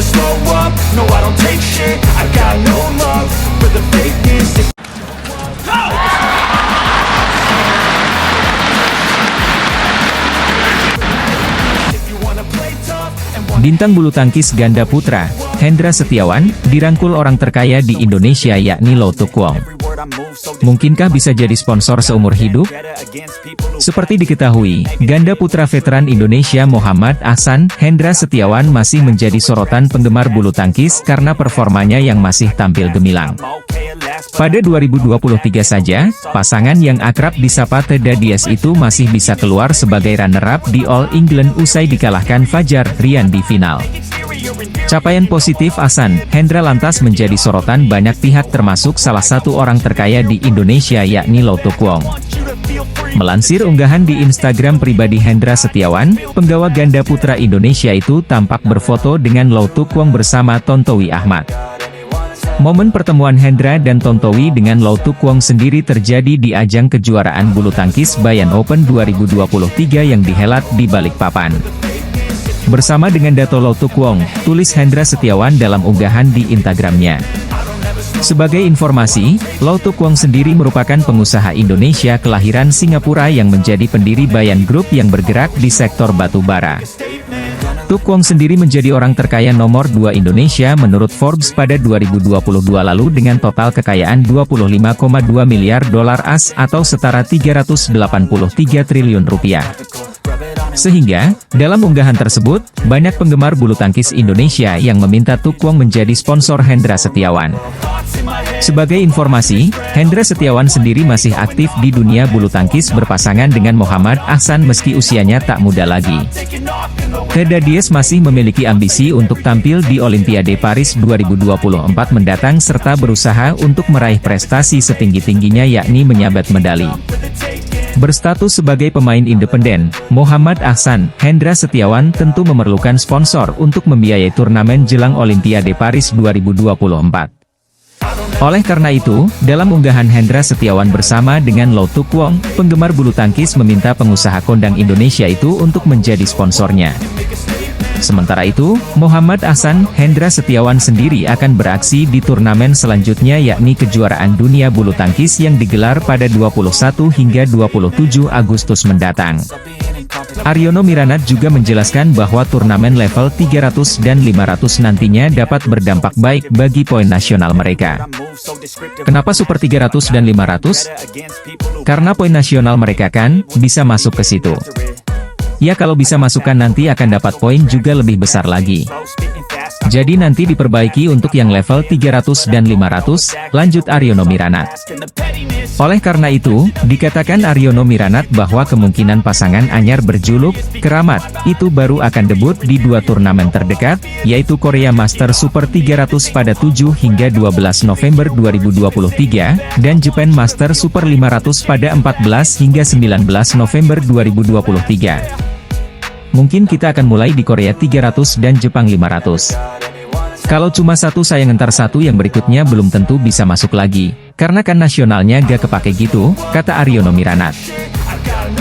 never slow up, no I don't take shit. I got no love for the fakeness. Bintang bulu tangkis ganda putra, Hendra Setiawan, dirangkul orang terkaya di Indonesia yakni Louw Tuk Wong. Mungkinkah bisa jadi sponsor seumur hidup? Seperti diketahui, ganda putra veteran Indonesia Muhammad Ahsan, Hendra Setiawan masih menjadi sorotan penggemar bulu tangkis karena performanya yang masih tampil gemilang. Pada 2023 saja, pasangan yang akrab disapa Teda Diaz itu masih bisa keluar sebagai runner-up di All England usai dikalahkan Fajar Rian di final. Capaian positif Ahsan, Hendra lantas menjadi sorotan banyak pihak termasuk salah satu orang terkaya di Indonesia yakni Louw Tuk Wong. Melansir unggahan di Instagram pribadi Hendra Setiawan, penggawa ganda putra Indonesia itu tampak berfoto dengan Louw Tuk Wong bersama Tontowi Ahmad. Momen pertemuan Hendra dan Tontowi dengan Louw Tuk Wong sendiri terjadi di ajang kejuaraan bulu tangkis Bayan Open 2023 yang dihelat di Balikpapan. Bersama dengan Dato Louw Tuk Wong, tulis Hendra Setiawan dalam unggahan di Instagramnya. Sebagai informasi, Louw Tuk Wong sendiri merupakan pengusaha Indonesia kelahiran Singapura yang menjadi pendiri Bayan Group yang bergerak di sektor batu bara. Tuk Wong sendiri menjadi orang terkaya nomor 2 Indonesia menurut Forbes pada 2022 lalu dengan total kekayaan 25,2 miliar dolar AS atau setara 383 triliun rupiah. Sehingga, dalam unggahan tersebut, banyak penggemar bulu tangkis Indonesia yang meminta Tuk Wong menjadi sponsor Hendra Setiawan. Sebagai informasi, Hendra Setiawan sendiri masih aktif di dunia bulu tangkis berpasangan dengan Muhammad Ahsan meski usianya tak muda lagi. Teda Diaz masih memiliki ambisi untuk tampil di Olimpiade Paris 2024 mendatang serta berusaha untuk meraih prestasi setinggi-tingginya yakni menyabat medali. Berstatus sebagai pemain independen, Muhammad Ahsan, Hendra Setiawan tentu memerlukan sponsor untuk membiayai turnamen jelang Olimpiade Paris 2024. Oleh karena itu, dalam unggahan Hendra Setiawan bersama dengan Louw Tuk Wong, penggemar bulu tangkis meminta pengusaha kondang Indonesia itu untuk menjadi sponsornya. Sementara itu, Muhammad Ahsan, Hendra Setiawan sendiri akan beraksi di turnamen selanjutnya yakni kejuaraan dunia bulu tangkis yang digelar pada 21 hingga 27 Agustus mendatang. Aryono Miranat juga menjelaskan bahwa turnamen level 300 dan 500 nantinya dapat berdampak baik bagi poin nasional mereka. Kenapa Super 300 dan 500? Karena poin nasional mereka kan bisa masuk ke situ. Ya kalau bisa masukkan nanti akan dapat poin juga lebih besar lagi. Jadi nanti diperbaiki untuk yang level 300 dan 500, lanjut Aryono Miranat. Oleh karena itu, dikatakan Aryono Miranat bahwa kemungkinan pasangan anyar berjuluk Keramat itu baru akan debut di 2 turnamen terdekat, yaitu Korea Master Super 300 pada 7 hingga 12 November 2023, dan Japan Master Super 500 pada 14 hingga 19 November 2023. Mungkin kita akan mulai di Korea 300 dan Jepang 500. Kalau cuma satu saya ngentar satu yang berikutnya belum tentu bisa masuk lagi, karena kan nasionalnya gak kepake gitu, kata Aryono Miranat.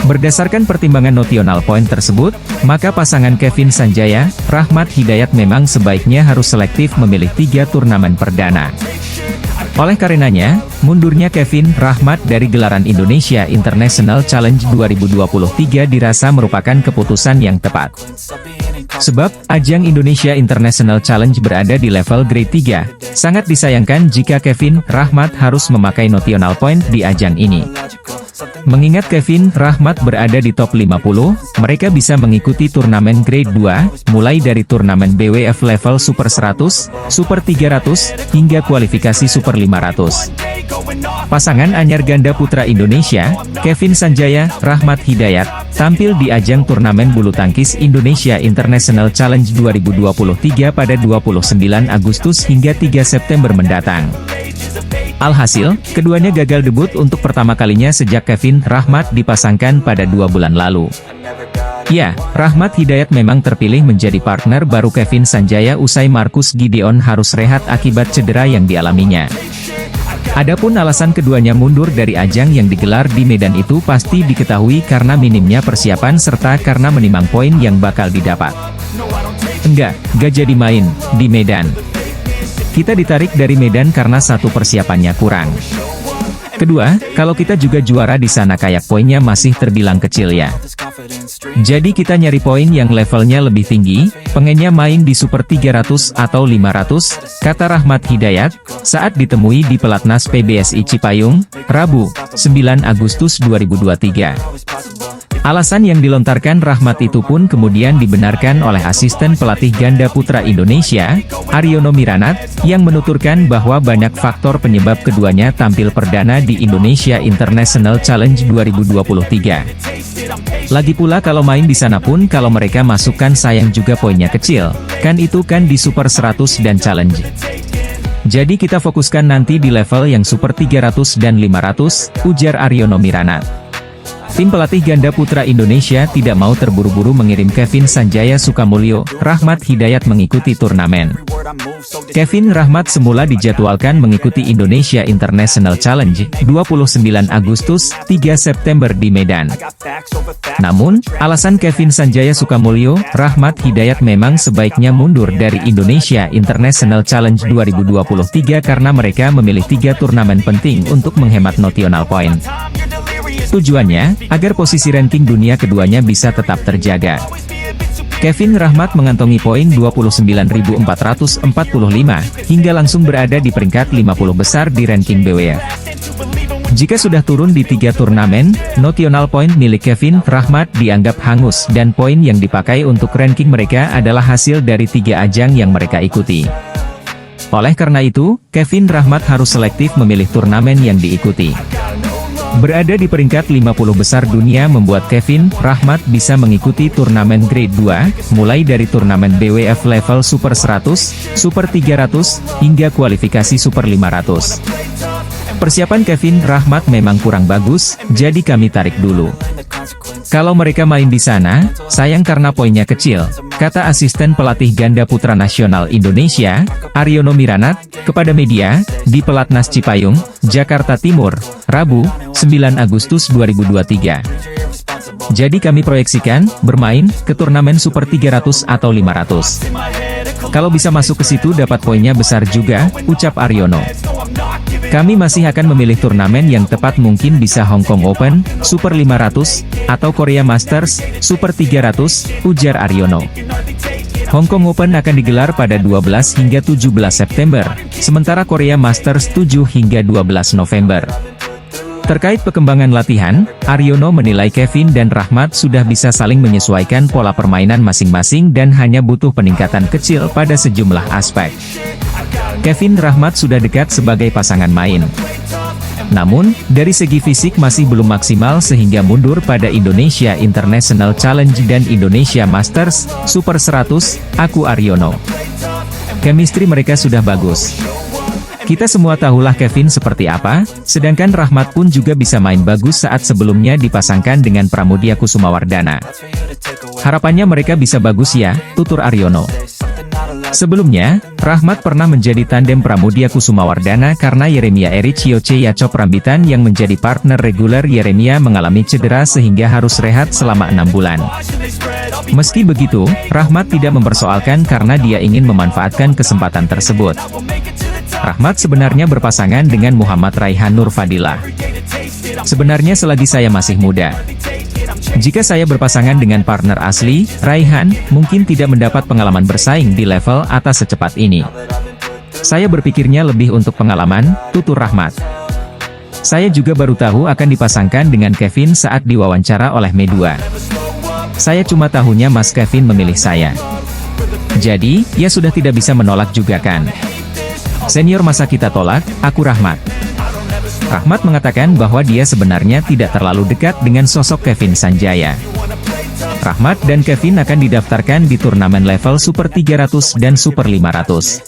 Berdasarkan pertimbangan notional point tersebut, maka pasangan Kevin Sanjaya, Rahmat Hidayat memang sebaiknya harus selektif memilih 3 turnamen perdana. Oleh karenanya, mundurnya Kevin Rahmat dari gelaran Indonesia International Challenge 2023 dirasa merupakan keputusan yang tepat. Sebab, ajang Indonesia International Challenge berada di level grade 3, sangat disayangkan jika Kevin Rahmat harus memakai notional point di ajang ini. Mengingat Kevin Rahmat berada di top 50, mereka bisa mengikuti turnamen grade 2, mulai dari turnamen BWF level Super 100, Super 300, hingga kualifikasi Super 500. Pasangan anyar ganda putra Indonesia, Kevin Sanjaya, Rahmat Hidayat, tampil di ajang turnamen bulu tangkis Indonesia International Challenge 2023 pada 29 Agustus hingga 3 September mendatang. Alhasil, keduanya gagal debut untuk pertama kalinya sejak Kevin Rahmat dipasangkan pada 2 bulan lalu. Ya, Rahmat Hidayat memang terpilih menjadi partner baru Kevin Sanjaya usai Marcus Gideon harus rehat akibat cedera yang dialaminya. Adapun alasan keduanya mundur dari ajang yang digelar di Medan itu pasti diketahui karena minimnya persiapan serta karena menimang poin yang bakal didapat. Enggak jadi main di Medan. Kita ditarik dari Medan karena satu persiapannya kurang. Kedua, kalau kita juga juara di sana kayak poinnya masih terbilang kecil ya. Jadi kita nyari poin yang levelnya lebih tinggi, pengennya main di Super 300 atau 500, kata Rahmat Hidayat, saat ditemui di Pelatnas PBSI Cipayung, Rabu, 9 Agustus 2023. Alasan yang dilontarkan Rahmat itu pun kemudian dibenarkan oleh asisten pelatih ganda putra Indonesia, Aryono Miranat, yang menuturkan bahwa banyak faktor penyebab keduanya tampil perdana di Indonesia International Challenge 2023. Lagi pula kalau main di sana pun kalau mereka masukkan sayang juga poinnya kecil, kan itu kan di Super 100 dan Challenge. Jadi kita fokuskan nanti di level yang Super 300 dan 500, ujar Aryono Miranat. Tim pelatih ganda putra Indonesia tidak mau terburu-buru mengirim Kevin Sanjaya Sukamulyo, Rahmat Hidayat mengikuti turnamen. Kevin Rahmat semula dijadwalkan mengikuti Indonesia International Challenge, 29 Agustus, 3 September di Medan. Namun, alasan Kevin Sanjaya Sukamulyo, Rahmat Hidayat memang sebaiknya mundur dari Indonesia International Challenge 2023 karena mereka memilih 3 turnamen penting untuk menghemat notional point. Tujuannya, agar posisi ranking dunia keduanya bisa tetap terjaga. Kevin Rahmat mengantongi poin 29.445, hingga langsung berada di peringkat 50 besar di ranking BWF. Jika sudah turun di 3 turnamen, notional point milik Kevin Rahmat dianggap hangus dan poin yang dipakai untuk ranking mereka adalah hasil dari 3 ajang yang mereka ikuti. Oleh karena itu, Kevin Rahmat harus selektif memilih turnamen yang diikuti. Berada di peringkat 50 besar dunia membuat Kevin Rahmat bisa mengikuti turnamen grade 2, mulai dari turnamen BWF level Super 100, Super 300, hingga kualifikasi Super 500. Persiapan Kevin Rahmat memang kurang bagus, jadi kami tarik dulu. Kalau mereka main di sana, sayang karena poinnya kecil, kata asisten pelatih ganda putra nasional Indonesia, Aryono Miranat, kepada media, di Pelatnas Cipayung, Jakarta Timur, Rabu, 9 Agustus 2023. Jadi kami proyeksikan, bermain, ke turnamen Super 300 atau 500. Kalau bisa masuk ke situ dapat poinnya besar juga, ucap Aryono. Kami masih akan memilih turnamen yang tepat mungkin bisa Hong Kong Open, Super 500, atau Korea Masters, Super 300, ujar Aryono. Hong Kong Open akan digelar pada 12 hingga 17 September, sementara Korea Masters 7 hingga 12 November. Terkait perkembangan latihan, Aryono menilai Kevin dan Rahmat sudah bisa saling menyesuaikan pola permainan masing-masing dan hanya butuh peningkatan kecil pada sejumlah aspek. Kevin Rahmat sudah dekat sebagai pasangan main. Namun, dari segi fisik masih belum maksimal sehingga mundur pada Indonesia International Challenge dan Indonesia Masters, Super 100, aku Aryono. Chemistry mereka sudah bagus. Kita semua tahulah Kevin seperti apa, sedangkan Rahmat pun juga bisa main bagus saat sebelumnya dipasangkan dengan Pramudia Kusumawardana. Harapannya mereka bisa bagus ya, tutur Aryono. Sebelumnya, Rahmat pernah menjadi tandem Pramudia Kusumawardana karena Yeremia Eric Yoce Yacop Rambitan yang menjadi partner reguler Yeremia mengalami cedera sehingga harus rehat selama 6 bulan. Meski begitu, Rahmat tidak mempersoalkan karena dia ingin memanfaatkan kesempatan tersebut. Rahmat sebenarnya berpasangan dengan Muhammad Raihan Nur Fadilah. Sebenarnya selagi saya masih muda, jika saya berpasangan dengan partner asli, Raihan, mungkin tidak mendapat pengalaman bersaing di level atas secepat ini. Saya berpikirnya lebih untuk pengalaman, tutur Rahmat. Saya juga baru tahu akan dipasangkan dengan Kevin saat diwawancara oleh Medua. Saya cuma tahunya Mas Kevin memilih saya. Jadi, ya sudah tidak bisa menolak juga kan. Senior masa kita tolak, aku Rahmat. Rahmat mengatakan bahwa dia sebenarnya tidak terlalu dekat dengan sosok Kevin Sanjaya. Rahmat dan Kevin akan didaftarkan di turnamen level Super 300 dan Super 500.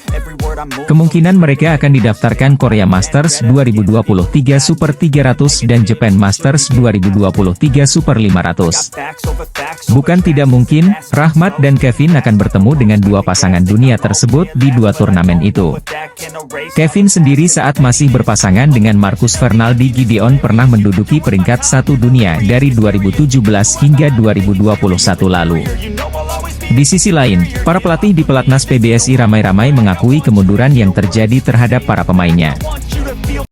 Kemungkinan mereka akan didaftarkan Korea Masters 2023 Super 300 dan Japan Masters 2023 Super 500. Bukan tidak mungkin, Rahmat dan Kevin akan bertemu dengan dua pasangan dunia tersebut di dua turnamen itu. Kevin sendiri saat masih berpasangan dengan Marcus Fernaldi Gideon pernah menduduki peringkat 1 dunia dari 2017 hingga 2021 lalu. Di sisi lain, para pelatih di pelatnas PBSI ramai-ramai mengakui kemunduran yang terjadi terhadap para pemainnya.